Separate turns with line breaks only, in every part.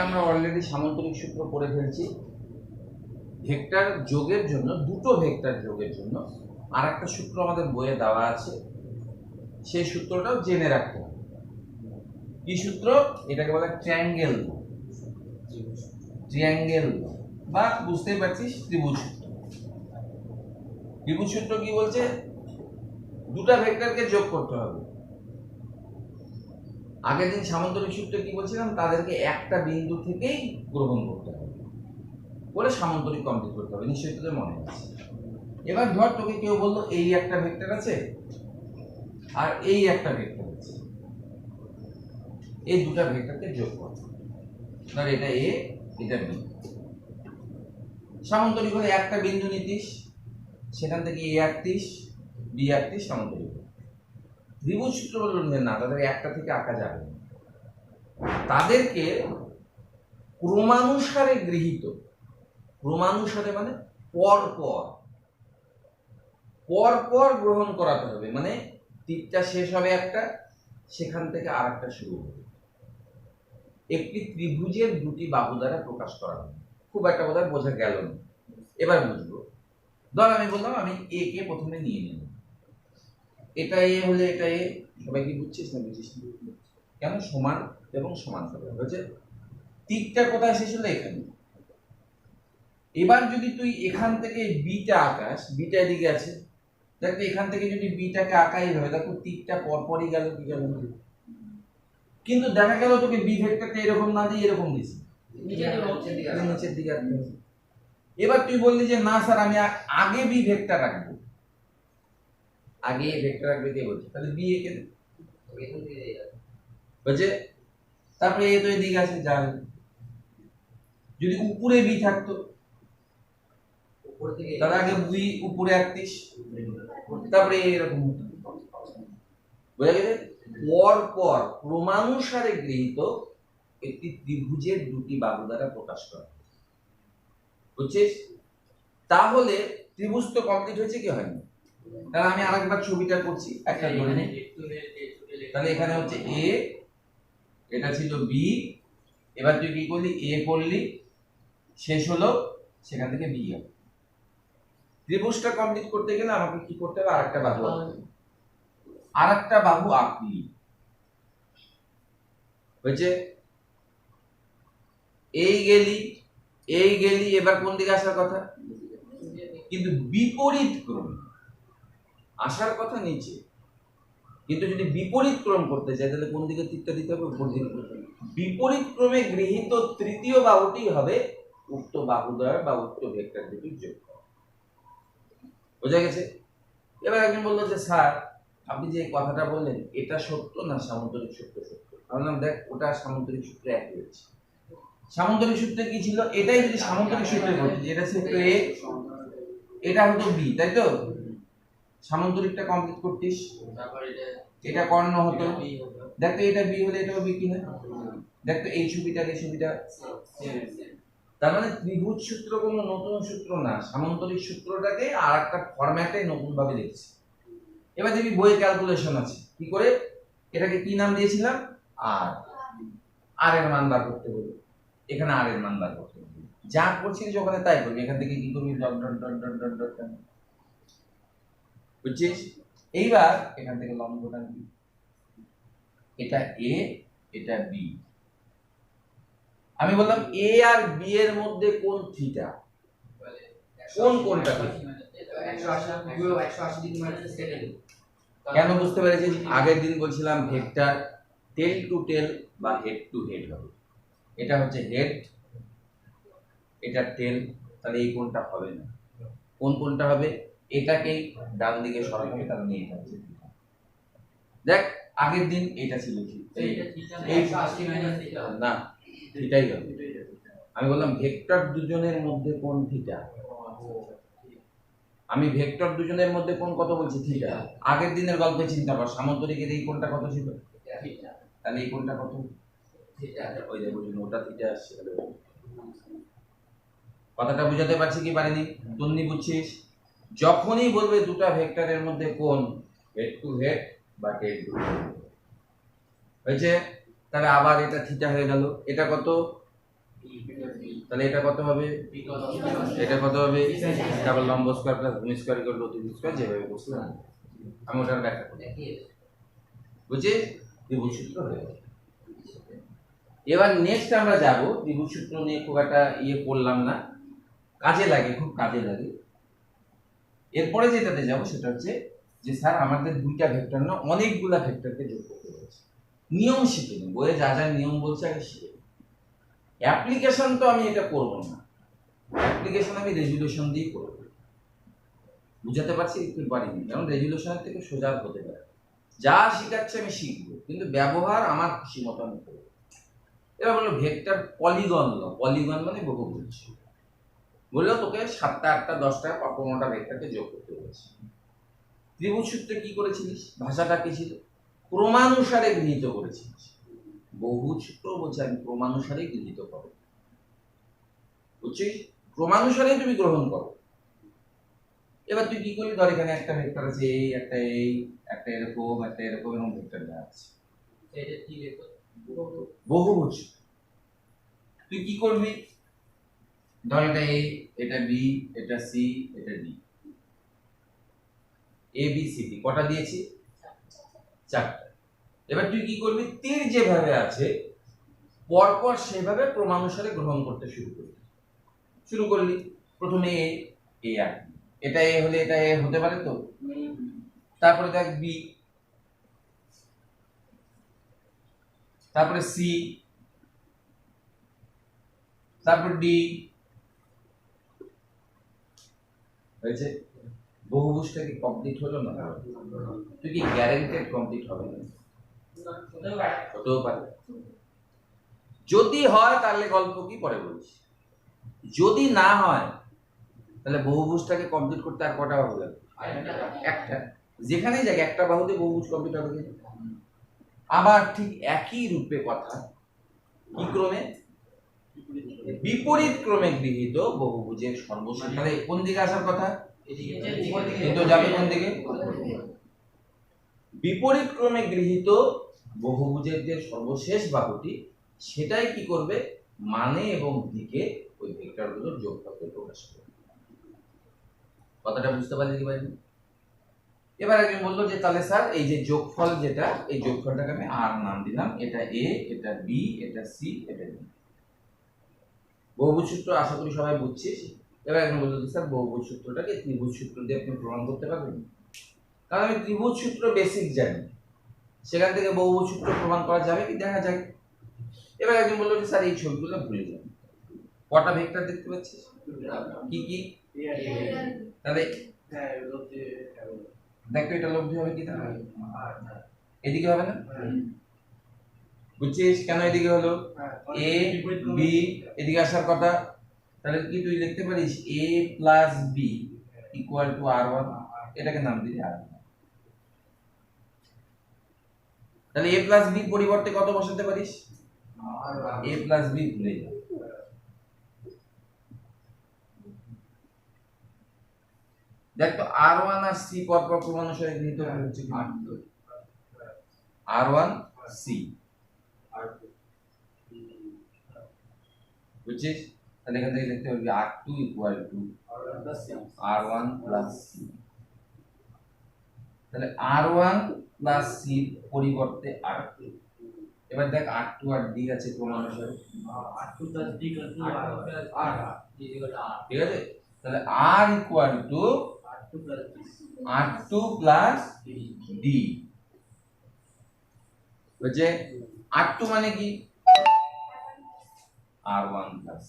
আমরা অলরেডি সামান্তরিক সূত্র পড়ে ফেলছি। ভেক্টর যোগের জন্য, দুটো ভেক্টর যোগের জন্য আর একটা সূত্র আমাদের বইয়ে দেওয়া আছে, সেই সূত্রটাও জেনে রাখতে হবে। কি সূত্র? এটাকে বলে ট্রায়াঙ্গেল, ট্রায়াঙ্গেল বা বুঝতেই পারছিস ত্রিভুজ সূত্র। ত্রিভুজ সূত্র কি বলছে? দুটা ভেক্টরকে যোগ করতে হবে। আগের দিন সামান্তরিক সূত্রে কি বলছিলাম? তাদেরকে একটা বিন্দু থেকেই গ্রহণ করতে হবে, বলে সামান্তরিক কমপ্লিট করতে হবে। নিশ্চয়ই তোদের মনে আছে। এবার ধর তোকে কেউ বললো এই একটা ভেক্টর আছে আর এই একটা ভেক্টর আছে, এই দুটা ভেক্টরকে যোগ কর। ধর এটা এ, এটা বি। সামান্তরিক হলে একটা বিন্দু নিতিস, সেখান থেকে এ আঁকতিস, বি আঁকতিস, সামান্তরিক। ত্রিভুজ সূত্র বললেন না, তাদের একটা থেকে আঁকা যাবে না, তাদেরকে ক্রমানুসারে গৃহীত, ক্রমানুসারে মানে পর পর পর পর গ্রহণ করাতে হবে। মানে তীরটা শেষ হবে একটা, সেখান থেকে আর একটা শুরু হবে। একটি ত্রিভুজের দুটি বাহু দ্বারা প্রকাশ করা হবে। খুব একটা বোধহয় বোঝা গেল না, এবার বুঝবো। ধর আমি বললাম আমি এ কে প্রথমে নিয়ে নিলাম, এটা এ হলে এটা এ। সবাই কি বুঝছিস না বুঝছিস? কেন? সমান এবং সমান হচ্ছে। তীরটা কোথায় শেষ হলো? এখানে। এবার যদি তুই এখান থেকে বিটা আঁকাস, বিটা এদিকে আছে, দেখো এখান থেকে যদি বিটাকে আঁকাই হবে, দেখো তীরটা পরপরই গেল, কি গেল। কিন্তু দেখা গেল তোকে বি ভেক্টরটা এরকম না দিয়ে এরকম দিছি, নিচের দিকে আঁকতে হবে। এবার তুই বললি যে না স্যার আমি আগে বি ভেক্টর রাখবো, আগে এ ভেক্টর রাখবে কে বলছে? তাহলে বি একে বলছে, তারপরে এ তো এদিকে আছে, যান। যদি উপরে বি থাকতো তার আগে বি উপরে আঁকতিস, তারপরে এরকম বোঝা গেছে? পর পর ক্রমানুসারে গৃহীত একটি ত্রিভুজের দুটি বাহু দ্বারা প্রকাশ করা, বুঝছিস? তাহলে ত্রিভুজ তো কমপ্লিট হয়েছে কি হয়নি? তাহলে আমি আরেকবার ছবিটা করছি, একটা ধরে নিই। তাহলে এখানে হচ্ছে এ, এটা ছিল বি, এবার তুই কি করলি? এ করলি, শেষ হলো, সেখান থেকে বি হবে। ত্রিভুজটা কমপ্লিট করতে গেলে আমাকে কি করতে হবে? আরেকটা বাহু আঁকতে হবে। আরেকটা বাহু আঁকলি, হয়েছে? এই গেলি, এই গেলি, এবার কোন দিকে আসার কথা? কিন্তু বিপরীত ক্রমে আসার কথা নিচে, কিন্তু যদি বিপরীত ক্রম করতে চাই তাহলে কোন দিকে তীরটা দিতে হবে? উপর দিকে। বিপরীত ক্রমে গৃহীত তৃতীয় বাহুটি হবে উক্ত বাহু দ্বয় বা উক্ত ভেক্টর দুটির যোগ। বোঝা গেছে? এবার একজন বললো যে স্যার আপনি যে কথাটা বললেন এটা সত্য না সামান্তরিক সূত্র সত্য? বললাম দেখ, ওটা সামান্তরিক সূত্রে একই হচ্ছে। সামান্তরিক সূত্রে কি ছিল? এটাই যদি সামান্তরিক সূত্রে বলতে, যেটা সূত্র এ, এটা হতো বি, তাই তো? সামান্তরিকটা কমপ্লিট করতিস, এটা কর্ণ হতো। দেখো এটা বি হলে এটাও বি কিনা? দেখো এই ছবিটা, এই ছবিটা। তার মানে ত্রিভুজ সূত্র কোনো নতুন সূত্র না, সামান্তরিক সূত্রটাকে আর একটা ফরম্যাটে নতুন ভাবে লিখছি। এবার দেখবি বইয়ে ক্যালকুলেশন আছে, কি করে এটাকে কি নাম দিয়েছিলাম? আর আর এর মান বার করতে বলি, এখানে আর এর মান বার করতে বলি, যা করছিস ওখানে তাই করবি। এখান থেকে কি করবি? Dot dot dot dot dot dot, বুঝছিস? এইবার এখান থেকে লম্ব টানবি, এটা এ, এটা বি। আমি বললাম এ আর বি এর মধ্যে কোন থিটা? কোন কোনটা? কেন বুঝতে পেরেছিস? আগের দিন বলছিলাম ভেক্টর টেল টু টেল বা হেড টু হেড হবে। এটা হচ্ছে হেড, এটা টেল, তাহলে এই কোনটা হবে না। কোন কোনটা হবে? এটাকেই ডান দিকে সরাতে হবে, তাহলে এটা হচ্ছে থিটা। দেখ আগের দিন এটা ছিল কি? না, থিটাই হবে। আমি বললাম ভেক্টর দুজনের মধ্যে কোন থিটা? আমি ভেক্টর দুজনের মধ্যে কোন কত বলছি? থিটা। আগের দিনের গল্পে চিন্তা কর, সামান্তরিকের এই কোনটা কত ছিল? তাহলে এই কোনটা কত? থিটা। ওই যে বুঝুন ওটা থিটা আসছে। কথাটা বুঝাতে পারছি কি পারিনি? তুই বুঝছিস? যখনই বলবে দুটা ভেক্টরের মধ্যে কোন হেড টু হেড বা টেল টু টেল হয়েছে, তাহলে আবার এটা থিটা হয়ে গেল। এটা কত? তাহলে এটা কত হবে, এটা কত হবে, ডাবল লম্ব স্কয়ার প্লাস ভূমি স্কয়ার ইকুয়াল টু অতিভুজ স্কয়ার, যেভাবে বলছিলাম আমি ওটার ব্যাখ্যা করি, বুঝছি? ত্রিভুজ সূত্র হয়ে গেল। এবার নেক্সট আমরা যাব, ত্রিভুজ সূত্র নিয়ে খুব একটা করলাম না, কাজে লাগে, খুব কাজে লাগে। এরপরে যেটাতে যাব সেটা হচ্ছে যে স্যার আমাদের দুইটা ভেক্টর না অনেকগুলা ভেক্টরকে যোগ করতে বলেছে, নিয়ম শিখে নিন, বইয়ে যা যা নিয়ম বলছে আগে শিখে নিন। অ্যাপ্লিকেশন তো আমি এটা করব না, অ্যাপ্লিকেশন আমি রেজুলেশন দিয়ে করব, বুঝাতে পারছি একটু পারিনি, কারণ রেজুলেশনের থেকে সোজা হতে পারে, যা শিখাচ্ছে আমি শিখবো, কিন্তু ব্যবহার আমার খুশি মতো আমি করবো। এবার বললো ভেক্টর পলিগন ল, পলিগন মানে বহুভুজ, বললো তোকে 7টা 8টা 10টা 15টা ভেক্টরকে যোগ করতে বলেছে। ত্রিভুজ সূত্রে কি করেছিলিস, ভাষাটা কি ছিল, ক্রমানুসারে গৃহীত করেছিলিস। বহুভুজ সূত্র বলছে আমি ক্রমানুসারে গৃহীত করো, বুঝছিস, ক্রমানুসারে তুমি গ্রহণ করো। এবার তুই কি করলি, ধর এখানে একটা ভেক্টর আছে এই, একটা এই, একটা এরকম, একটা এরকম, এরকম ভেক্টর দেওয়া আছে, এটা কি লেখো, বহুভুজ। তুই কি করবি, ধর এটা এ, এটা বি, এটা সি, এটা D, A B C D কটা দিয়েছি, 4টা। এবার তুই কি করবি, তীর যেভাবে আছে পরপর সেভাবে ক্রমানুসারে গ্রহণ করতে শুরু করলি। প্রথমে এ, এ আর এটা এ হলে এটা এ হতে পারে তো, তারপরে দেখ বি, তারপরে সি, তারপর ডি, হয়েছে। বহুভুজটা কি কমপ্লিট হলো না, তুই কি গ্যারান্টেড কমপ্লিট হবে না, হতেও পারে। যদি হয় তাহলে গল্প কি পরে বলছি, যদি না হয় তাহলে বহুভুজটাকে কমপ্লিট করতে আর কটা বাহু লাগবে, একটা, যেখানেই যাক একটা বাহুতে বহুভুজ কমপ্লিট হবে। আবার ঠিক একই রূপে কথা, কি ক্রমে, বিপরীত ক্রমে গৃহীত বহুভুজের সর্বশেষ, তাহলে কোন দিকে আসার কথা, কিন্তু যাবে কোন দিকে, বিপরীত ক্রমে গৃহীত বহুভুজের যে সর্বশেষ বাহুটি সেটাই কি করবে, মানে এবং দিকে ওই ভেক্টরগুলোর যোগফলকে প্রকাশ করবে। কথাটা বুঝতে পারলি কি পারলি? এবার একজন বললো যে তাহলে স্যার এই যে যোগফল, যেটা এই যোগফলটাকে আমি আর নাম দিলাম, এটা এ, এটা বি, এটা সি, এটা ডি। বহুভুজ সূত্র আশা করি সবাই বুঝছিস। এবার একজন বললো স্যার বহুভুজ সূত্রটাকে ত্রিভুজ সূত্র দিয়ে আপনি প্রমাণ করতে পারবেন, কারণ আমি ত্রিভুজ সূত্র বেসিক জানি, সেখান থেকে বহুভুজ সূত্র প্রমাণ করা যাবে কি, দেখা যাক। এবার একজন বললো যে স্যার এই ছবিগুলো ভুলে যান, কটা ভেক্টর দেখতে পাচ্ছিস, কি কি, তাহলে দেখো এটা লব্ধি হবে কি, তাহলে এদিকে হবে না, বুঝছিস কেন এদিকে হলো, এ বি এদিকে আসার কথা, তাহলে কি তুই লিখতে পারিস এ প্লাস বি ইকুয়াল টু আর1, এটাকে নাম দিলি আর1। তাহলে এ প্লাস বি পরিবর্তে কত বসাতে পারিস, এ প্লাস বি ভুলে যা, দেখ তো আর1 আর সি পরপর ক্রমানুসারে গৃহীত হচ্ছে কি, আর1 সি, বুঝছিস, তাহলে এখান থেকে লিখতে পারবি R two equal to R one plus C, তাহলে আর1 প্লাস সি পরিবর্তে আর2। এবার দেখ আর2 আর ডি আছে ক্রমানুসারে, আর2 প্লাস ডি ইকুয়াল টু আর, ঠিক আছে, তাহলে আর ইকুয়াল টু আর2 প্লাস ডি, বুঝছে, আর2 মানে কি, আর1 প্লাস,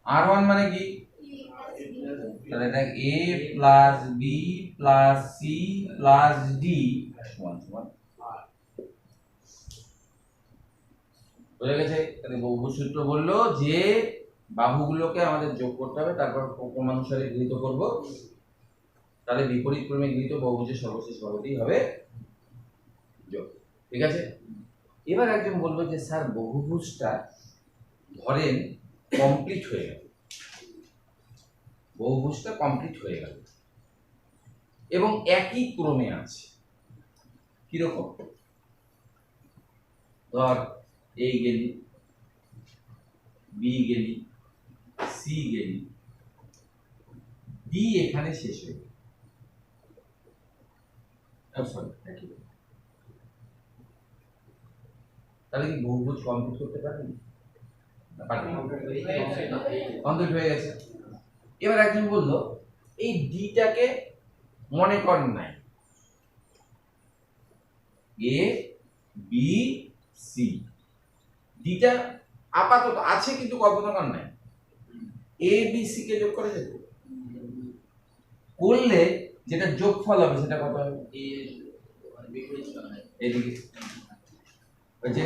আর1 মানে কি, তাহলে দেখ a plus b plus c plus d সমান সমান বুঝে গেছে। তাহলে বহুভুজ সূত্র বললো যে বাহুগুলোকে আমাদের যোগ করতে হবে, তারপর ক্রমানুসারে গৃহীত করব, তাহলে বিপরীত ক্রমে গৃহীত বহুভুজের সর্বশেষ বাহুটি হবে যোগ, ঠিক আছে। এবার একজন বলবো যে স্যার বহুভুজটা ধরেন কমপ্লিট হয়ে গেল, বহুভুজটা কমপ্লিট হয়ে গেল এবং একই ক্রমে আছে, কিরকম, ধর এই গেলি, বি গেলি, সি গেলি, ডি এখানে শেষ হয়ে গেল। তাহলে কি বহুভুজ কমপ্লিট করতে পারবেন? কমপ্লিট হয়ে গেছে। এবার একজন বলল এই ডিটাকে মনে করেন নাই, এ বি সি, ডিটা আপাতত আছে কিন্তু কল্পনা করেন নাই, এ বি সি কে যোগ করে যেত, করলে যেটা যোগফল হবে সেটা কত হবে? এদিকে বুঝছে,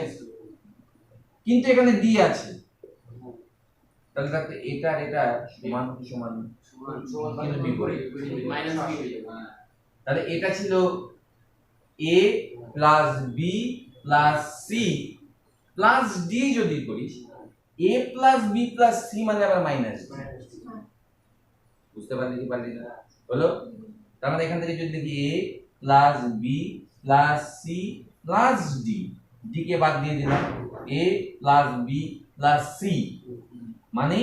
কিন্তু এখানে ডি আছে, তাহলে দেখতে এটা আর এটা সমান কি সমান? কিন্তু বিপরীত। তাহলে এটা ছিল a plus B plus C plus D, যদি করিস a plus B plus C মানে আবার মাইনাস, বুঝতে পারলি কি পারলি না? হলো? তার মানে এখান থেকে যদি দেখি a plus B plus C plus D, D কে বাদ দিয়ে দিলাম, a plus B plus C মানে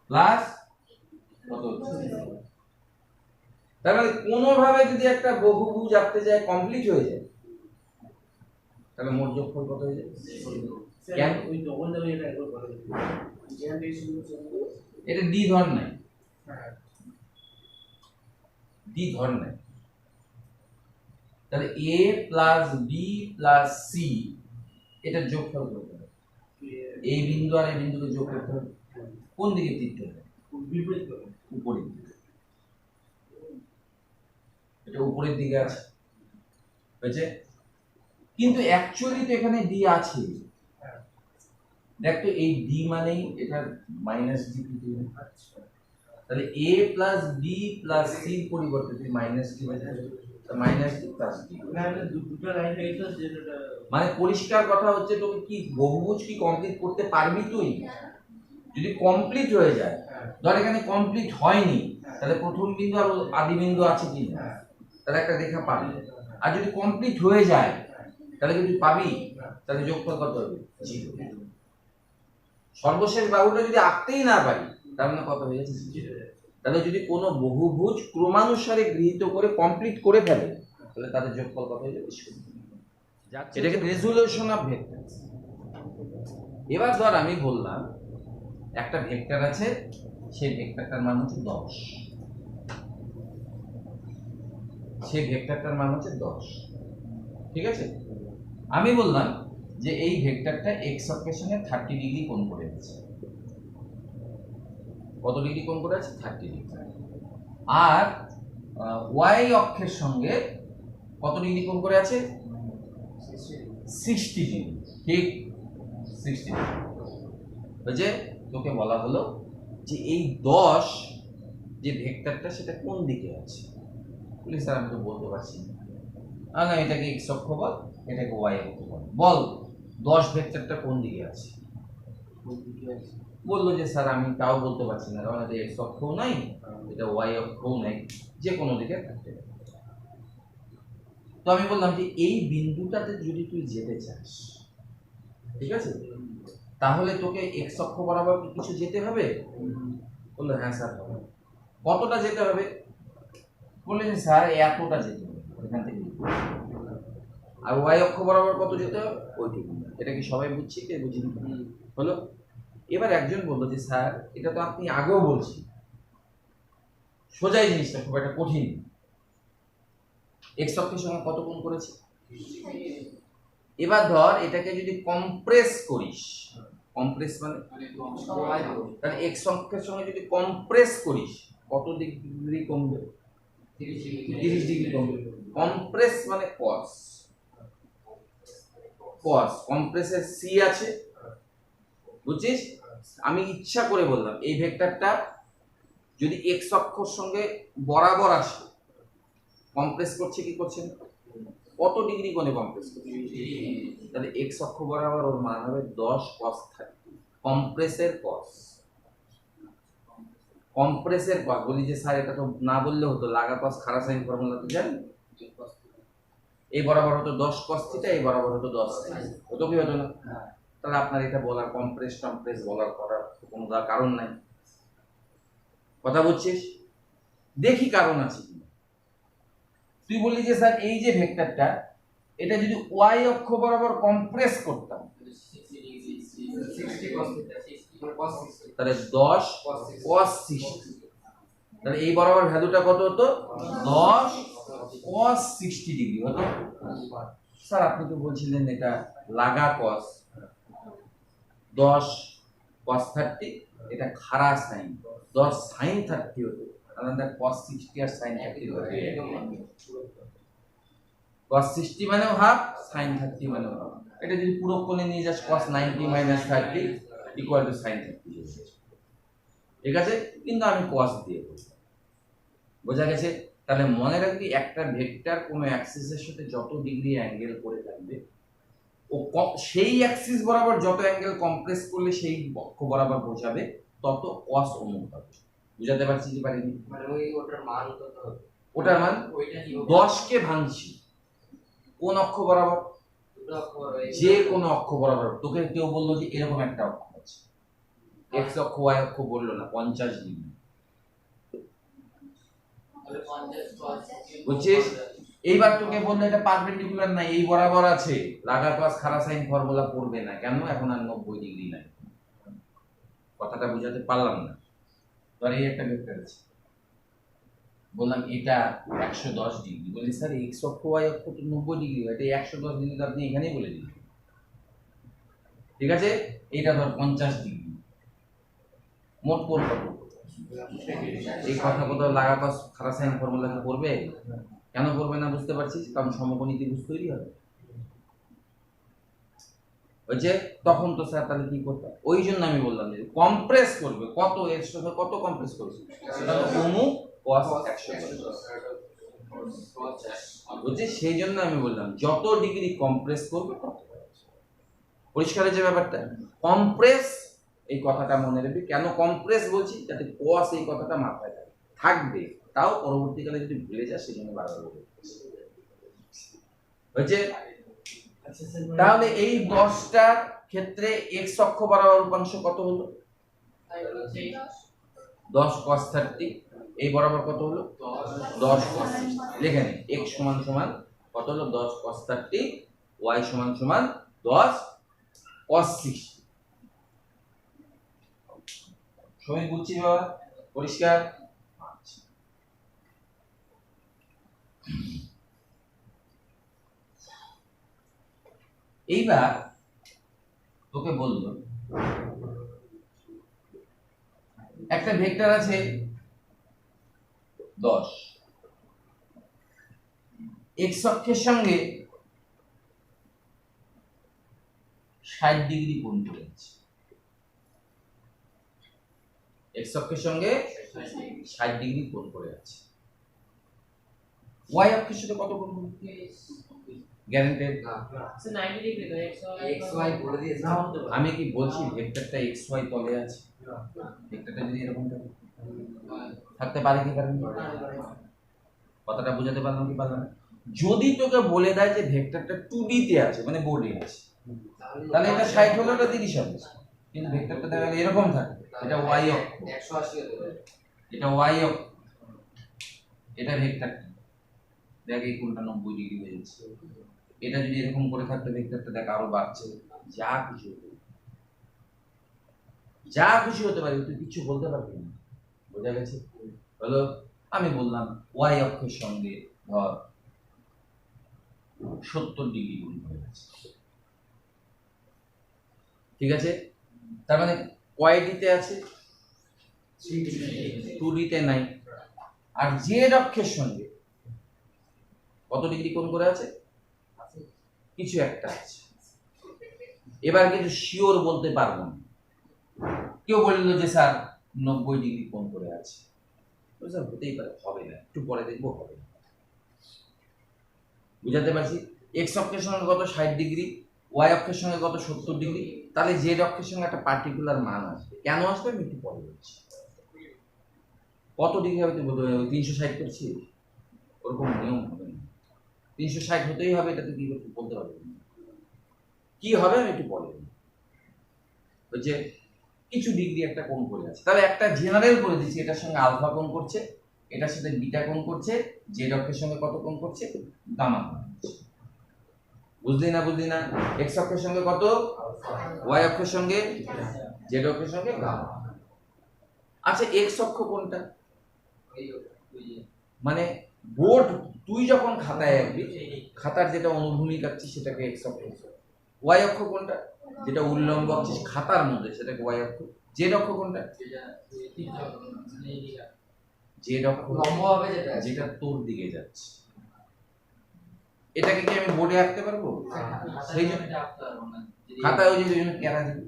প্লাস কত হচ্ছে? তার মানে কোনোভাবে যদি একটা বহুভুজ আঁকতে যায় কমপ্লিট হয়ে যায়, তাহলে মোট যোগফল কত হয়ে যায়? কেন? এটা ডি ধর নাই, ডি ধর নাই, তাহলে a plus B plus C এটা যোগফল করতে হবে, এই বিন্দু আর এই বিন্দুকে যোগ করতে হবে, কোন দিকে তীরতে হবে? বিপরীত করে, উপরের দিকে, এটা উপরের দিকে আছে, বুঝছে? কিন্তু অ্যাকচুয়ালি তো এখানে ডি আছে, দেখো এই ডি মানেই এটা মাইনাস ডি, তাহলে a plus B plus C পরিবর্তে তুই মাইনাস ডি বাজাবে, মাইনাস ডি প্লাস ডি, দুটো লাইন হয়ে গেল। মানে পরিষ্কার কথা হচ্ছে তোকে কি বহুভুজ কি কমপ্লিট করতে পারবি তুই? যদি কমপ্লিট হয়ে যায়, ধর এখানে কমপ্লিট হয়নি, তাহলে প্রথম বিন্দু আর আদি বিন্দু আছে কি না, তাহলে একটা দেখা পাবি, আর যদি কমপ্লিট হয়ে যায় তাহলে কি তুই পাবি? তাহলে যোগফল কত হবে? 0। সর্বশেষ বাহুটা যদি আঁকতেই না পারি তার মানে কত হয়ে যাচ্ছে? 0। তাহলে যদি কোনো বহুভুজ ক্রমানুসারে গৃহীত করে কমপ্লিট করে ফেলে তাহলে তাদের যোগফল কত হয়ে যাবে? 0। এটাকে রেজুলেশন অফ ভেক্টর। এবার ধর আমি বললাম একটা ভেক্টর আছে, সেই ভেক্টরটার মান হচ্ছে 10, সেই ভেক্টরটার মান হচ্ছে 10, ঠিক আছে? আমি বললাম যে এই ভেক্টরটা এক্স অক্ষের সঙ্গে 30 ডিগ্রি কোণ করে আছে, কত ডিগ্রি কোণ করে আছে? 30 ডিগ্রি, আর ওয়াই অক্ষের সঙ্গে কত ডিগ্রি কোণ করে আছে? 60 ডিগ্রি, ঠিক 60 ডিগ্রি। বুঝে তোকে বলা হলো যে এই 10 যে ভেক্টরটা সেটা কোন দিকে আছে? বলি স্যার আমি তো বলতে পারছি না। না, এটাকে এক্স অক্ষ বল, এটাকে ওয়াই অক্ষ বল, বল 10 ভেক্টরটা কোন দিকে আছে? বললো যে স্যার আমি তাও বলতে পারছি না, কারণ এটা এক্স অক্ষও নাই, এটা ওয়াই অক্ষও নাই, যে কোনো দিকে থাকতে পারে। তো আমি বললাম যে এই বিন্দুটাতে যদি তুই যেতে চাস, ঠিক আছে, তাহলে তোকে এক্স অক্ষ বরাবর কিছু যেতে হবে? বললো হ্যাঁ স্যার। কতটা যেতে হবে? বললেন স্যার এতটা যেতে হবে এখান থেকে। আর ওয়াই অক্ষ বরাবর কত যেতে হবে? ওইটুকু। এটা কি সবাই বুঝছি, কে বুঝিনি? হলো? এবার একজন বললো যে স্যার এটা তো আপনি আগেও বলছি, সোজাই জিনিসটা, খুব একটা কঠিন। এক্স অক্ষের সঙ্গে কত কোণ করেছে? এবার ধর এটাকে যদি কম্প্রেস করিস, কম্প্রেস মানে তাহলে এক্স অক্ষের সঙ্গে যদি কম্প্রেস করিস কত ডিগ্রি কমবে? 30 ডিগ্রি কমবে। কম্প্রেস মানে কস, কস কম্প্রেসের সি আছে, বুঝছিস? আমি ইচ্ছা করে বললাম এই ভেক্টরটা যদি এক্স অক্ষর সঙ্গে বরাবর আসে, কম্প্রেস করছে কি করছে না? কত ডিগ্রি কোণে কম্প্রেস করছে? তাহলে এক্স অক্ষ বরাবর ওর মান হবে 10 cos 30, কম্প্রেসের কস, কম্প্রেসের কস। বলি যে স্যার এটা তো না বললে হতো, লাগা কস খাড়া সাইন ফর্মুলা তো জানি, এই বরাবর হতো 10 cos থিটা, এই বরাবর হতো 10 sin, হতো কি হতো না? তাহলে আপনার এটা বলার কম্প্রেস বলার করার কোনো কারণ নাই। কথা বুঝছিস? দেখি কারণ আছে কিনা। তুই বললি যে স্যার এই যে ভেক্টরটা, এটা যদি y অক্ষ বরাবর কম্প্রেস করতাম তাহলে 10 cos 60, তাহলে এই বরাবর ভ্যালুটা কত হতো? 10 cos 60 ডিগ্রি হতো। স্যার আপনি তো বলছিলেন এটা লাগা cos, 10 cos 30, এটা খাড়া sin, 10 sin 30 হতো। তাহলে cos 60 আর sin 30 হতো। cos 60 মানেও হাফ, sin 30 মানেও হাফ। এটা যদি পুরো কোণে নিয়ে যাস cos 90 - 30 ইকুয়াল টু sin 30, ঠিক আছে? কিন্তু আমি cos দিয়ে বলবো, বোঝা গেছে? তাহলে মনে রাখবি একটা ভেক্টর কোনো অ্যাক্সিসের সাথে যত ডিগ্রি অ্যাঙ্গেল করে থাকবে, ও সেই অ্যাক্সিস বরাবর যত অ্যাঙ্গেল কম্প্রেস করলে সেই অক্ষ বরাবর বোঝাবে তত cos অমুক হবে। বুঝাতে পারছি কি পারিনি?
মানে ওই ওটার মান কত হবে?
ওটার মান 10 কে ভাঙছি কোন অক্ষ বরাবর? যে কোন অক্ষ বরাবর। তোকে কেউ বললো যে এরকম একটা অক্ষ আছে, এক্স অক্ষ ওয়াই অক্ষ বললো না, 50 ডিগ্রি, বুঝছিস? এইবার তোকে বললো এটা পারপেন্ডিকুলার না, এই বরাবর আছে, লাগা cos খাড়া sin ফর্মুলা পড়বে না কেন? এখন আর 90 ডিগ্রি নাই। কথাটা বুঝাতে পারলাম না? ধর এই একটা ভেক্টর আছে, বললাম এটা 110 ডিগ্রি, বলি স্যার এক্স অক্ষ ওয়াই অক্ষ তো 90 ডিগ্রি, এটা 110 ডিগ্রি তো আপনি এখানেই বলে দিন, ঠিক আছে? এটা ধর 50 ডিগ্রি, মোট কোণ কত? এই কথা কোথাও লাগা cos খাড়া sin ফর্মুলা কি পড়বে? কেন পড়বে না বুঝতে পারছিস? কারণ সমকোণী ত্রিভুজ তৈরি হবে। ওই যে তখন তো স্যার তাহলে কি করতে, ওই জন্য আমি বললাম যে কম্প্রেস করবে কত, এর সাথে কত কম্প্রেস করবে, সেটা তো অমুক cos 110, বুঝছিস? সেই জন্য আমি বললাম যত ডিগ্রি কম্প্রেস করবে তত। পরিষ্কার হয়েছে ব্যাপারটা? কম্প্রেস, এই কথাটা মনে রাখবি। কেন কম্প্রেস বলছি? যাতে cos এই কথাটা মাথায় থাকবে, তাও পরবর্তীকালে যদি ভুলে যায় সেই জন্য বারবার বলছি। হয়েছে? তাহলে এই 10টার ক্ষেত্রে x অক্ষ বরাবর উপাংশ কত হলো? 10 cos 30, এই বরাবর কত হলো? 10 cos 60। লিখে নে x সমান সমান কত হলো? 10 cos 30, y সমান সমান 10 cos 60। সবাই বুঝছি বাবা? পরিষ্কার? এইবার তোকে বললো একটা ভেক্টর আছে 10, x অক্ষের সঙ্গে 60 ডিগ্রি কোণ করে আছে। x অক্ষের সঙ্গে 60 ডিগ্রি কোণ করে আছে। y অক্ষের সাথে কত কোণ করবে? গ্যারান্টেড না।
সে 90 ডিগ্রি তো x y বলে দিয়েছে।
আমি কি বলছি ভেক্টরটা x y তলে আছে? ভেক্টরটা যদি এরকম থাকতে পারে কি পারে না? কথাটা বুঝাতে পারলাম কি পারলাম না? যদি তোকে বলে দেয় যে ভেক্টরটা 2D তে আছে, মানে বোর্ডে আছে, তাহলে এটা 60 হলো, এটা 30 হবে। কিন্তু ভেক্টরটা দেখা গেল এরকম থাকে, এটা y অক্ষ,
180 হতে পারে,
এটা y অক্ষ, এটা ভেক্টর, দেখ এই কোণটা 90 ডিগ্রি হয়ে যাচ্ছে। এটা যদি এরকম করে থাকতো ভেক্টরটা দেখ আরো বাড়ছে, যা কিছু হতে পারে, যা খুশি হতে পারে, তুই কিছু বলতে পারবি না। বোঝা গেছে? হলো আমি বললাম y অক্ষের সঙ্গে ধর 70 ডিগ্রি কোণ হয়ে গেছে, ঠিক আছে? তার মানে কয় ডিতে আছে? 2D তে নাই। আর z অক্ষের সঙ্গে কত ডিগ্রি কোণ করে আছে? কিছু একটা আছে। এবার কিন্তু শিওর বলতে পারবো না। কেউ বললো যে স্যার 90 ডিগ্রি কোণ করে আছে, স্যার হতেই পারে, হবে না, একটু পরে দেখবো হবে না। বুঝাতে পারছি? এক্স অক্ষের সঙ্গে কত 60 ডিগ্রি, ওয়াই অক্ষের সঙ্গে কত 70 ডিগ্রি, তাহলে জেড অক্ষের সঙ্গে একটা পার্টিকুলার মান আসবে। কেন আসবে আমি একটু পরে বলছি। কত ডিগ্রি হবে তুই বলতে 360 করছি, ওরকম নিয়ম হবে না। 360 হতেই হবে, এটা তো কি করতে বলতে পারবে না। কি হবে আমি একটু পরে বলবো। হচ্ছে কিছু ডিগ্রি একটা কোণ করে আছে, তাহলে একটা জেনারেল করে দিচ্ছি, এটার সঙ্গে আলফা কোণ করছে, এটার সাথে বিটা কোণ করছে, জেড অক্ষের সঙ্গে কত কোণ করছে, গামা কোণ করছে। বুঝলি না বুঝলি না? এক্স অক্ষের সঙ্গে কত, ওয়াই অক্ষের সঙ্গে, জেড অক্ষের সঙ্গে গামা। আচ্ছা এক্স অক্ষ কোনটা? মানে বোর্ড তুই যখন খাতায় আঁকবি, খাতার যেটা অনুভূমিক আঁকছিস সেটাকে এক্স অক্ষ। ওয়াই অক্ষ কোনটা? যেটা উল্লম্ব আঁকছিস খাতার মধ্যে সেটাকে ওয়াই অক্ষ। জেড অক্ষ কোনটা? জেড অক্ষ
লম্বভাবে
যেটা তোর দিকে যাচ্ছে। এটাকে কি আমি বোর্ডে আঁকতে পারবো? সেই জন্য খাতায় ওই যে ক্যারা দিবি।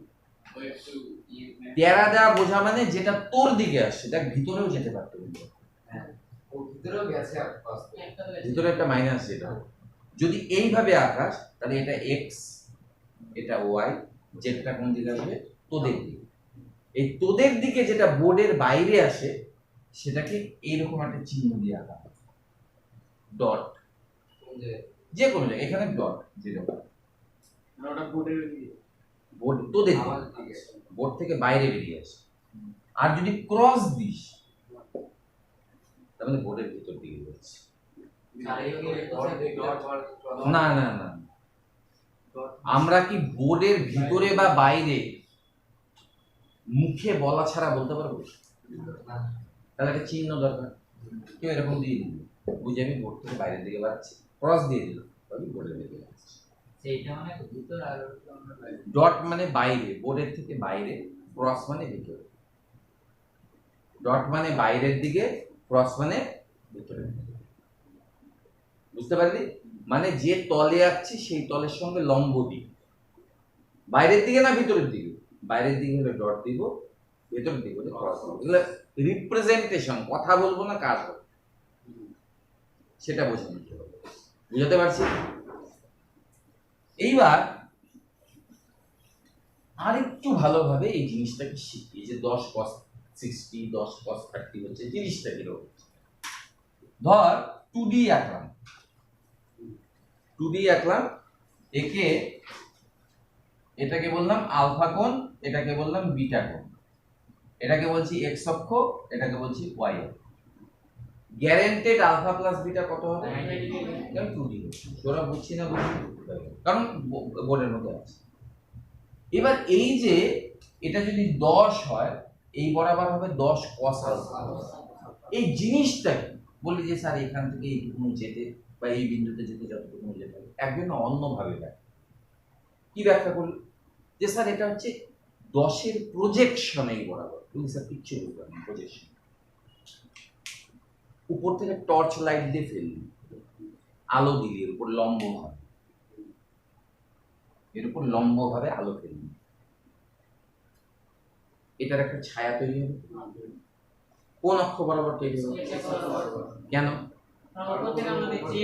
ক্যারা দেওয়া বোঝা মানে যেটা তোর দিকে আসছে, দেখ ভিতরেও যেতে পারতো, ভিতরে একটা মাইনাস যেটা। যদি এইভাবে আঁকাস তাহলে এটা এক্স, এটা ওয়াই, জেডটা কোন দিকে আসবে, তোদের দিকে। এই তোদের দিকে যেটা বোর্ডের বাইরে আসে সেটাকে এইরকম একটা চিহ্ন দিয়ে আঁকা, ডট, যে কোনো জায়গায়, এখানে ডট, যেরকম বোর্ড তোদের বোর্ড থেকে বাইরে বেরিয়ে আসে। আর যদি ক্রস দিস তাহলে বোর্ডের ভিতর দিকে যাচ্ছে। না না না, আমরা কি বোর্ডের ভিতরে বা বাইরে মুখে বলা ছাড়া বলতে পারবো? তাহলে একটা চিহ্ন দরকার। কেউ এরকম দিয়ে দিল, বুঝে আমি বোর্ড থেকে বাইরের দিকে বাড়ছি, ক্রস দিয়ে দিল, তবে বোর্ডের দিকে যাচ্ছে। ডট মানে বাইরে, বোর্ডের থেকে বাইরে, ক্রস মানে ভিতরে। ডট মানে বাইরের দিকে, ক্রস মানে ভিতরে। বুঝতে পারলি? মানে যে তলে আঁকছি সেই তলের সঙ্গে লম্ব দিক, বাইরের দিকে না ভিতরের দিকে। বাইরের দিকে হলে ডট দিব, ভেতরের দিকে হলে ক্রস দিব। এগুলো রিপ্রেজেন্টেশন, কথা বলবো না, কাজ হবে, সেটা বোঝানো হবে। বুঝাতে পারছি? এইবার আরেকটু ভালোভাবে এই জিনিসটাকে শিখি, যে 10 cos 60 10 cos 30 হচ্ছে 30টা কিরকম। ধর 2D আঁকলাম, 2D আঁকলাম, একে এটাকে বললাম আলফা কোণ, এটাকে বললাম বিটা কোণ, এটাকে বলছি এক্স অক্ষ, এটাকে বলছি ওয়াই অক্ষ। গ্যারান্টেড আলফা প্লাস বিটা কত হবে? 2D। তোরা বুঝছি না বুঝছি, কারণ বোর্ডের মধ্যে আছে। এবার এই যে এটা যদি 10 হয়, এই বরাবর হবে 10 cos আলফা। এই জিনিসটা কি বলি যে স্যার এখান থেকে এইটুকু যেতে বা এই বিন্দুতে যেতে যতটুকু যেতে হবে, একজন অন্যভাবে ব্যাখ্যা। কি ব্যাখ্যা করল? যে স্যার এটা হচ্ছে 10-এর প্রজেকশন, এই বরাবর। তুমি স্যার কিচ্ছু বুঝবেন না, প্রজেকশন উপর থেকে টর্চ লাইট দিয়ে ফেললি, আলো দিলি এর উপর লম্ব ভাবে, এর উপর লম্ব ভাবে আলো ফেললি, এটার একটা ছায়া তৈরি হবে। কোন অক্ষ বরাবর তৈরি হবে? কেন?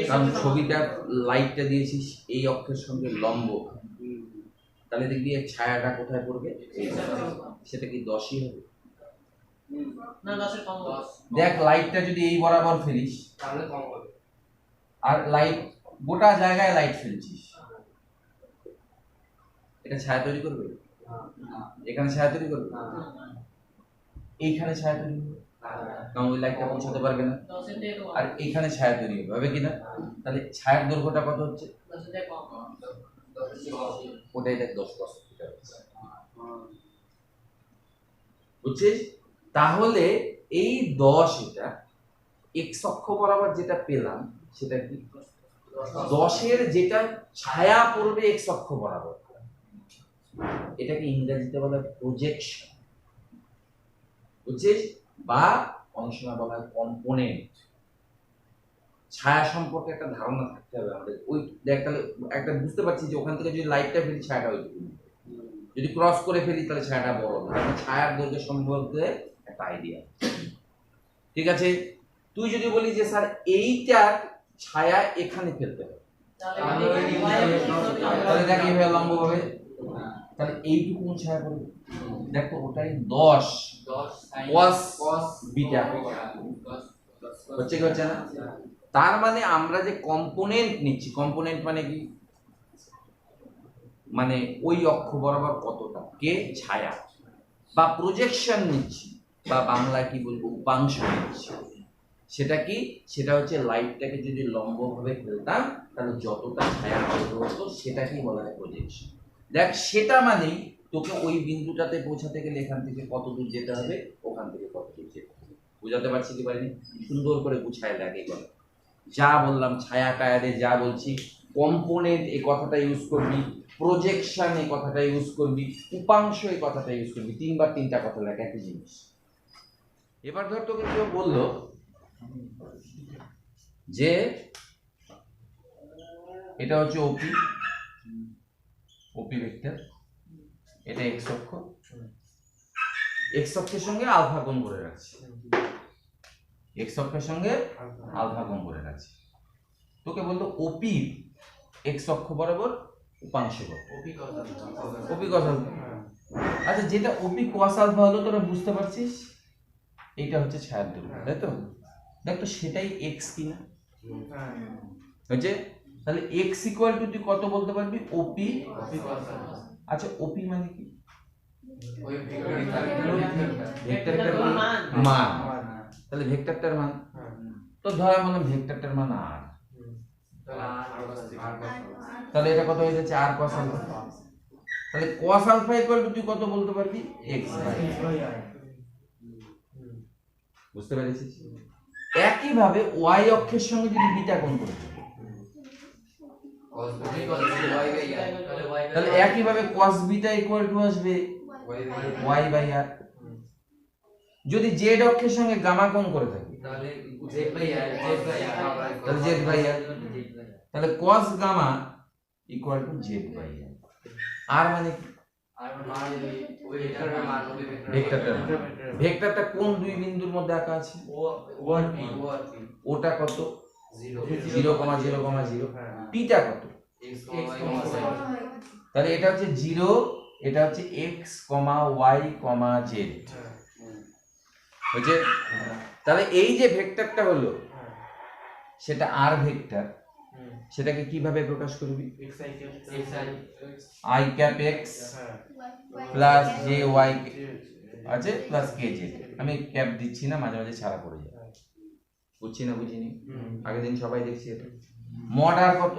কারণ ছবিটা লাইটটা দিয়েছিস এই অক্ষের সঙ্গে লম্ব, তাহলে দেখবি এর ছায়াটা কোথায় পড়বে, সেটা কি 10ই হবে? দেখ লাইটটা যদি এই বরাবর ফেলিস
তাহলে কম হবে,
আর লাইট গোটা জায়গায় লাইট ফেলছিস, এটা ছায়া তৈরি করবে? এখানে ছায়া তৈরি করবে, এইখানে ছায়া তৈরি করবে, কারণ ওই লাইটটা পৌঁছাতে পারবে না। আর এইখানে ছায়া তৈরি হবে কিনা? তাহলে ছায়ার দৈর্ঘ্যটা কত হচ্ছে? ওটাই দেখ 10 cos থিটা হচ্ছে। বুঝছিস? তাহলে এই 10, এটা এক্স অক্ষ বরাবর যেটা পেলাম সেটা কি? 10-এর যেটা ছায়া পড়বে এক্স অক্ষ বরাবর, এটাকে ইংরেজিতে বলা হয় প্রজেকশন। বুঝছিস? বা অনেক সময় বলা হয় কম্পোনেন্ট। ছায়া সম্পর্কে একটা ধারণা থাকতে হবে আমাদের। ওই দেখ তাহলে একটা বুঝতে পারছি যে ওখান থেকে যদি লাইটটা ফেলি ছায়াটা ওইটুকু, যদি ক্রস করে ফেলি তাহলে ছায়াটা বড় হবে। তাহলে ছায়ার দৈর্ঘ্য সম্পর্কে একটা আইডিয়া। ঠিক আছে? তুই যদি বলি যে স্যার এইটার ছায়া এখানে ফেলতে হবে, তাহলে দেখ এইভাবে লম্ব হবে, তাহলে এইটুকু ছায়া পড়বে। দেখো ওটাই 10 cos বিটা হচ্ছে কি হচ্ছে না? তার মানে আমরা যে কম্পোনেন্ট নিচ্ছি, কম্পোনেন্ট মানে কি, মানে ওই অক্ষ বরাবর কতটা কে ছায়া বা প্রজেকশন নিচ্ছি, বা বাংলা কি বলবো উপাংশ নিচ্ছি, সেটা কি, সেটা হচ্ছে লাইটটাকে যদি লম্বভাবে ফেলতাম তাহলে যতটা ছায়া তৈরি হতো সেটাকেই বলা হয় প্রজেকশন। দেখ সেটা মানেই তোকে ওই বিন্দুটাতে পৌঁছাতে গেলে এখান থেকে কত দূর যেতে হবে, ওখান থেকে কত দূর যেতে হবে। বুঝাতে পারছি কি পারিনি? সুন্দর করে গুছায় দেখ এই কথা, যা বললাম ছায়া কায়ারে যা বলছি, কম্পোনেন্ট এই কথাটা ইউজ করবি, প্রজেকশন এই কথাটা ইউজ করবি, উপাংশ এই কথাটা ইউজ করবি, তিনবার তিনটা কথা লেখা একই জিনিস। এবার ধর তোকে কেউ বললো যে এটা হচ্ছে ওপি, ওপি ভেক্টর, এটা এক্স অক্ষ, এক্স অক্ষের সঙ্গে আলফা কোণ করে রাখছি, এক্স অক্ষের সঙ্গে আলফা কোণ করে রাখছি। তোকে বললো ওপি এক্স অক্ষ বরাবর উপাংশ কত? ওপি কস আলফা। আচ্ছা, যেটা ওপি কস আলফা হলো তোরা বুঝতে পারছিস, এইটা হচ্ছে ছায়ার দৈর্ঘ্য, তাই তো? দেখ তো সেটাই এক্স কিনা হচ্ছে, তাহলে এক্স ইকুয়াল টু তুই কত বলতে পারবি? ওপি। আচ্ছা, ওপি মানে কি? ভেক্টরটার মান। তাহলে ভেক্টরটার মান, তো ধর আমরা ভেক্টরটার মান আর, তাহলে এটা কত হয়ে যাচ্ছে? আর cos আলফা। তাহলে cos আলফা ইকুয়াল টু তুই কত বলতে পারবি? x by r। বুঝতে পেরেছিস? একই ভাবে y অক্ষের সঙ্গে যদি বিটা কোণ করে দিই, তাহলে একই ভাবে cos বিটা ইকুয়াল টু আসবে y বাই r। যদি z অক্ষের সঙ্গে গামা কোণ করে থাকি তাহলে z বাই r, তাহলে z বাই r, তাহলে cos gamma equal to z by r। আর মানে কি? ভেক্টরটা কোন দুই বিন্দুর মধ্যে আঁকা আছে? ওটা কত? 0,0,0, পিটা কত? তাহলে এটা হচ্ছে 0, এটা হচ্ছে x, y, z হচ্ছে। তাহলে এই যে ভেক্টরটা হলো সেটা আর ভেক্টর, সেটাকে কিভাবে প্রকাশ করবি? i cap x plus J Y আছে প্লাস কে জেড। আমি ক্যাপ দিচ্ছি না, মাঝে মাঝে ছাড়া পড়ে যায়, বুঝছি না বুঝিনি, আগের দিন সবাই দেখছি এটা। মড আর কত?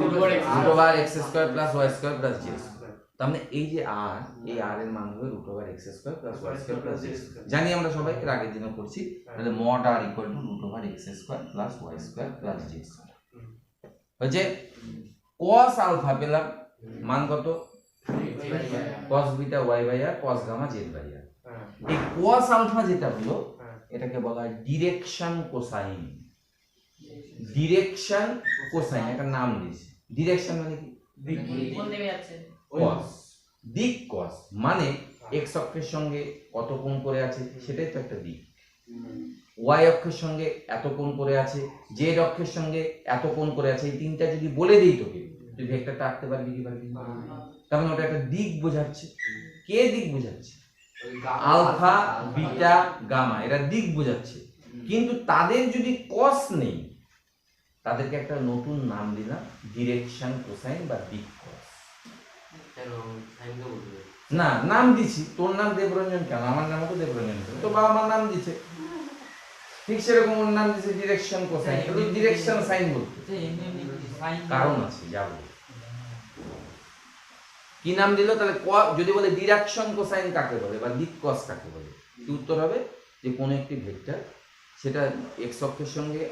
Root over X square plus Y square plus Z square. তার মানে এই যে আর, এই আর এর মান হবে root over X square plus Y square plus Z square. জানি আমরা সবাই, এর আগের দিনও করছি। তাহলে mod R equal to root over X square plus Y square plus Z square হচ্ছে। cos আলফা পেলাম মান কত? cos beta y by r, cos gamma z by r। এই cos আলফা যেটা হলো এটাকে বলা হয় ডিরেকশন কোসাইন। ডিরেকশন কোসাইন একটা নাম দিয়েছে। ডিরেকশন মানে কি? দিক। কোন দিকে যাচ্ছে? cos, দিক cos মানে x অক্ষের সঙ্গে কত কোণ করে আছে সেটাই তো একটা দিক। y অক্ষের সঙ্গে এত কোণ করে আছে, z অক্ষের সঙ্গে এত কোণ করে আছে, এই তিনটা যদি বলে দেই তোকে, তুই ভেক্টরটা আঁকতে পারবি কি পারবি না? তার মানে ওটা একটা দিক বোঝাচ্ছে। কে দিক বোঝাচ্ছে? আলফা, বিটা, গামা, এরা দিক বোঝাচ্ছে। কিন্তু তাদের যদি cos নেই, তাদেরকে একটা নতুন নাম দিলাম ডিরেকশন কোসাইন বা দিক cos। না, নাম দিছি, তোর নাম দেবরঞ্জন কেন? আমার নামও তো দেবরঞ্জন, তো বাবা আমার নাম দিছে, ঠিক সেরকম ওর নাম দিছে ডিরেকশন কোসাইন। তাহলে ডিরেকশন সাইন বলতে কারণ আছে, যাবো কি নাম দিল? তাহলে যদি বলে ডিরেকশন কোসাইন কাকে বলে বা দিক cos কাকে বলে, কি উত্তর হবে? যে কোন একটি ভেক্টর সেটা x অক্ষের সঙ্গে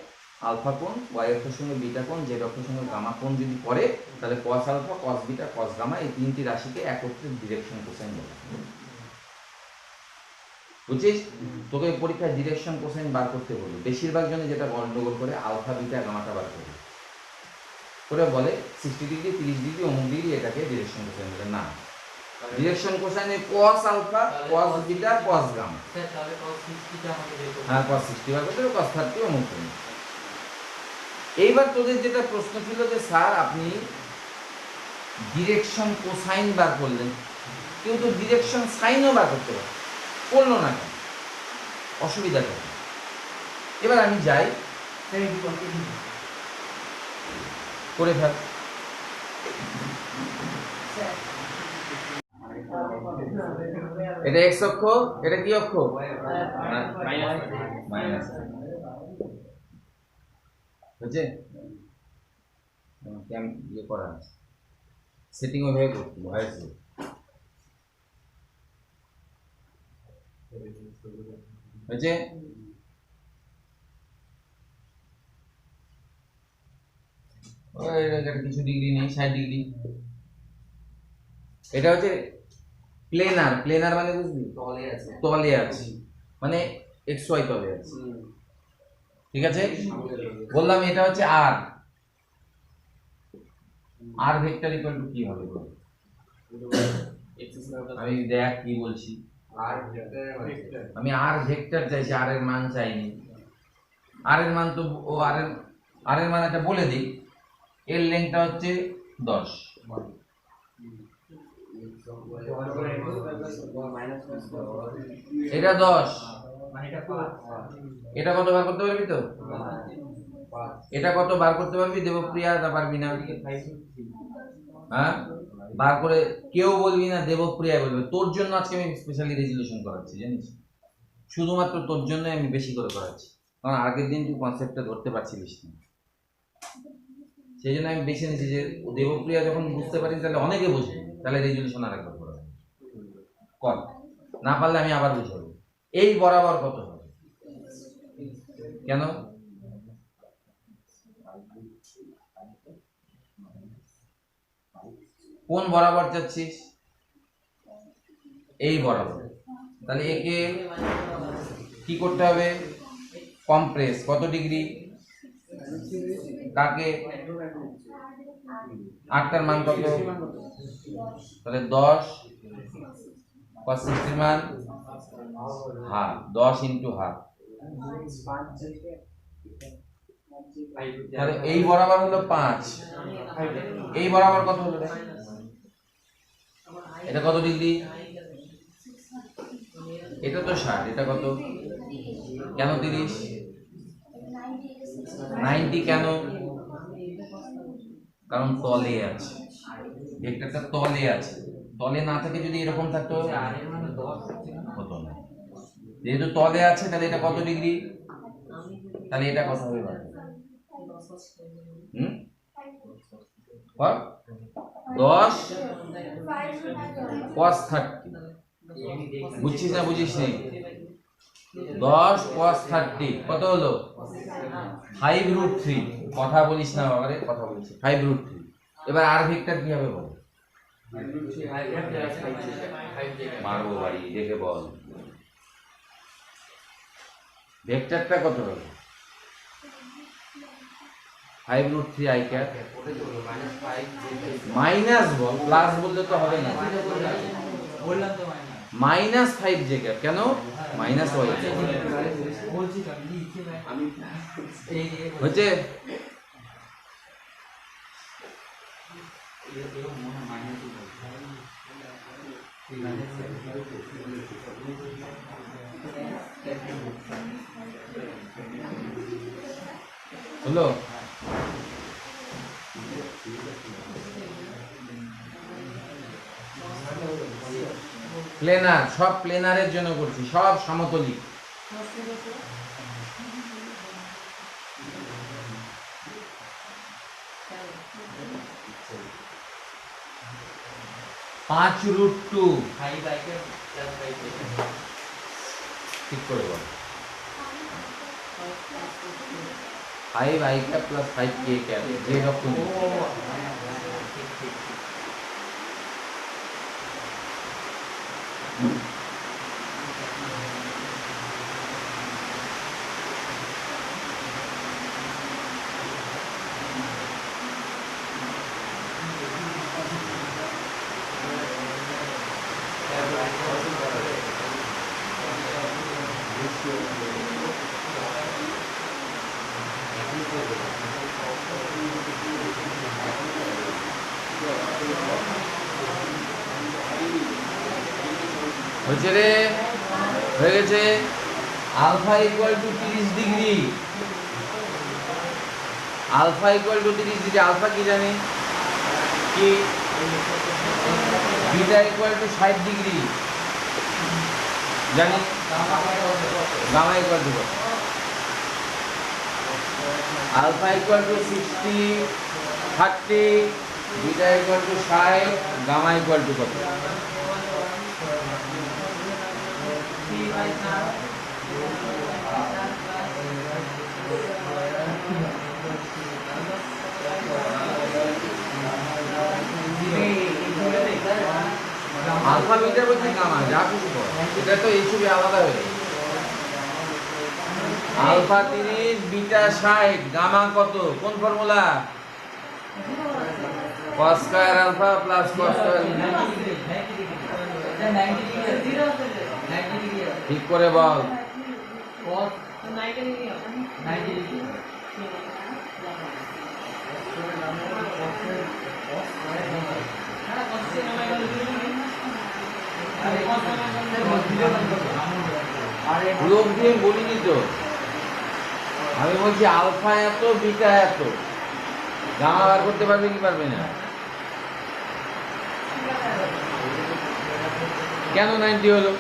আলফা কোণ, y অক্ষের সঙ্গে বিটা কোণ, z অক্ষের সঙ্গে গামা কোণ যদি করে, তাহলে cos alpha, cos beta, cos gamma এই তিনটি রাশিকে একত্রে ডিরেকশন কোসাইন বলে। বুঝছিস? তোকে পরীক্ষায় ডিরেকশন কোসাইন বার করতে বলবে, বেশিরভাগ জনে যেটা গন্ডগোল করে আলফা বিটা গামাটা বার করে করে বলে 60 ডিগ্রি 30 ডিগ্রি অমুক ডিগ্রি, এটাকে ডিরেকশন কোসাইন বলে। না, ডিরেকশন কোসাইনে cos alpha, cos beta, cos gamma.
তাহলে cos 60 টা আমাদের বের করতে হবে।
হ্যাঁ, cos 60 বার করতে হবে, cos 30 অমুক করে। এইবার তোদের যেটা প্রশ্ন ছিল যে স্যার আপনি ডিরেকশন কোসাইন বার করলেন, কিন্তু ডিরেকশন সাইনও বার করতে পারে, করলো না কেন? অসুবিধাটা কি? এবার আমি যাই করে ফেল। এটা এক্স অক্ষ, এটা কি অক্ষ? মাইনাস বুঝছে? ইয়ে করা আছে, সেটিং ওইভাবে করতে ভয়েস হয়েছে। কিছু ডিগ্রি নেই, 60 ডিগ্রি। এটা হচ্ছে প্লেনার। প্লেনার মানে বুঝলি, তলে আছে, মানে এক্স ওয়াই তলে আছে, ঠিক আছে? বললাম এটা হচ্ছে আর। আর ভেক্টর ইকুয়াল টু কি হবে? আমি দেখ কি বলছি, আমি আর ভেক্টর চাইছি, আর এর মান চাইনি। আর এর মান তো ও আর এর মান একটা বলে দিই, এর লেংথটা হচ্ছে 10। এটা 10, এটা কত বার করতে পারবি তো? এটা কত বার করতে পারবি দেবপ্রিয়া? তা পারবি না। হ্যাঁ, বার করে কেউ বলবি না, দেবপ্রিয়া বলবে। তোর জন্য আজকে আমি স্পেশালি রেজুলেশন করাচ্ছি, জানিস? শুধুমাত্র তোর জন্য আমি বেশি করে করাচ্ছি, কারণ আগের দিন তুই কনসেপ্টটা ধরতে পারছিলিস না। সেই জন্য আমি বেছে নিয়েছি যে দেবপ্রিয়া যখন বুঝতে পারি তাহলে অনেকে বুঝবে, তাহলে রেজুলেশন আরেকবার করা হবে। কর, না পারলে আমি আবার বুঝাবো। এই বরাবর কত হবে? কেন? কোন বরাবর যাচ্ছিস? এই বরাবর। তাহলে একে কি করতে হবে? কম্প্রেস। কত ডিগ্রি? কাকে? 8টার মান কত? তাহলে 10 cos 60 মান হাফ, 10 ইন্টু হাফ। তাহলে এই বরাবর হলো 5, এই বরাবর কত হলো? এটা কত ডিগ্রি? এটা তো 60, এটা কত? কেন 30? 90 কেন? কারণ তলে আছে, ভেক্টরটা তলে আছে। তলে না থাকে যদি এরকম থাকতো হতো না। যেহেতু তলে আছে তাহলে এটা কত ডিগ্রি? তাহলে এটা কত হবে? হুম, 10 cos 30। বুঝছিস না বুঝিস নি? 10 cos 30 কত হলো? 5√3। কথা বলিস না বাবারে, কথা বলিস। 5√3। এবার আর ভেক্টর কি হবে বল? মারবো বাড়ি, দেখে বল ভেক্টরটা কত হবে? 5√3 i cap minus ball, plus বললে তো হবে না।
বললাম তো
মাইনাস 5 j ক্যাপ। কেন? মাইনাস y হচ্ছে। হলো? প্লেনার, সব প্লেনারের জন্য করছি, সব সমতলিক। (5√2) ঠিক করে বল। 5 i cap plus 5 k cap, যে রকম। হয়েছে রে, হয়ে গেছে। Alpha equal to 30 degree, alpha equal to 30 degree. Alpha কি জানি কি, বিটা ইকুয়াল টু 60 ডিগ্রি জানি, gamma equal to alpha equal to 60 30, beta equal to 60, gamma equal to কত? আলফা বিটা বলছি গামা, যা কিছু বল, এটা তো এই ছবি আলাদা হয়ে যায়। আলফা 30, বিটা 60, গামা কত? কোন formula? cos square alpha plus cos square. ঠিক করে বল। লোক দিয়ে বলিনি তো, আমি বলছি আলফা এত বিটা এত, গামা বার করতে পারবে কি পারবে না? কেন 90 হলো?